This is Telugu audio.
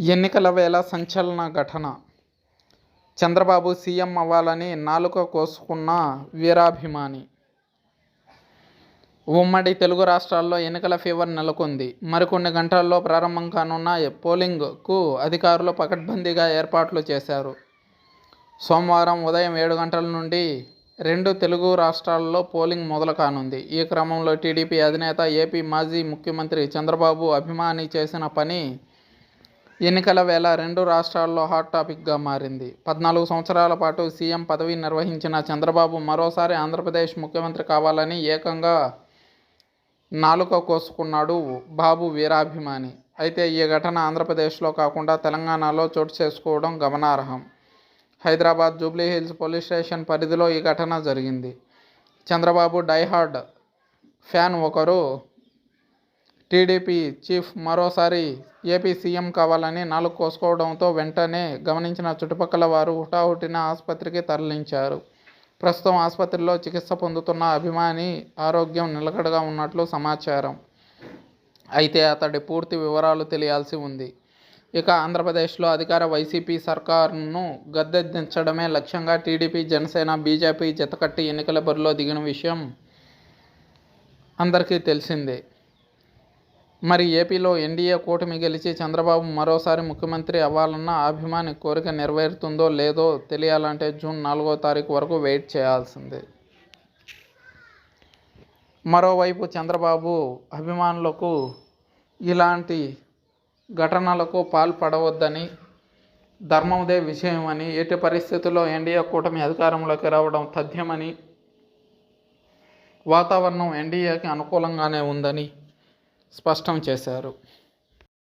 ఎన్నికల వేళ సంచలన ఘటన. చంద్రబాబు సీఎం అవ్వాలని నాలుక కోసుకున్న వీరాభిమాని. ఉమ్మడి తెలుగు రాష్ట్రాల్లో ఎన్నికల ఫీవర్ నెలకొంది. మరికొన్ని గంటల్లో ప్రారంభం కానున్న పోలింగ్కు అధికారులు పకడ్బందీగా ఏర్పాట్లు చేశారు. సోమవారం ఉదయం 7 గంటల నుండి 2 తెలుగు రాష్ట్రాల్లో పోలింగ్ మొదలు కానుంది. ఈ క్రమంలో టీడీపీ అధినేత, ఏపీ మాజీ ముఖ్యమంత్రి చంద్రబాబు అభిమాని చేసిన పని ఎన్నికల వేళ 2 రాష్ట్రాల్లో హాట్ టాపిక్గా మారింది. 14 సంవత్సరాల పాటు సీఎం పదవి నిర్వహించిన చంద్రబాబు మరోసారి ఆంధ్రప్రదేశ్ ముఖ్యమంత్రి కావాలని ఏకంగా నాలుక కోసుకున్నాడు బాబు వీరాభిమాని. అయితే ఈ ఘటన ఆంధ్రప్రదేశ్లో కాకుండా తెలంగాణలో చోటు చేసుకోవడం గమనార్హం. హైదరాబాద్ జూబ్లీహిల్స్ పోలీస్ స్టేషన్ పరిధిలో ఈ ఘటన జరిగింది. చంద్రబాబు డైహార్డ్ ఫ్యాన్ ఒకరు టీడీపీ చీఫ్ మరోసారి ఏపీ సీఎం కావాలని నాలుక కోసుకోవడంతో వెంటనే గమనించిన చుట్టుపక్కల వారు హుటాహుటిన ఆసుపత్రికి తరలించారు. ప్రస్తుతం ఆసుపత్రిలో చికిత్స పొందుతున్న అభిమాని ఆరోగ్యం నిలకడగా ఉన్నట్లు సమాచారం. అయితే అతడి పూర్తి వివరాలు తెలియాల్సి ఉంది. ఇక ఆంధ్రప్రదేశ్లో అధికార వైసీపీ సర్కారును గద్దెదించడమే లక్ష్యంగా టీడీపీ, జనసేన, బీజేపీ జతకట్టి ఎన్నికల బరిలో దిగిన విషయం అందరికీ తెలిసిందే. మరి ఏపీలో ఎన్డీఏ కూటమి గెలిచి చంద్రబాబు మరోసారి ముఖ్యమంత్రి అవ్వాలన్న అభిమాని కోరిక నెరవేరుతుందో లేదో తెలియాలంటే జూన్ 4వ తారీఖు వరకు వెయిట్ చేయాల్సిందే. మరోవైపు చంద్రబాబు అభిమానులకు ఇలాంటి ఘటనలకు పాల్పడవద్దని, ధర్మముదే విజయమని, ఎట్టి పరిస్థితుల్లో ఎన్డీఏ కూటమి అధికారంలోకి రావడం తథ్యమని, వాతావరణం ఎన్డీఏకి అనుకూలంగానే ఉందని స్పష్టం చేశారు.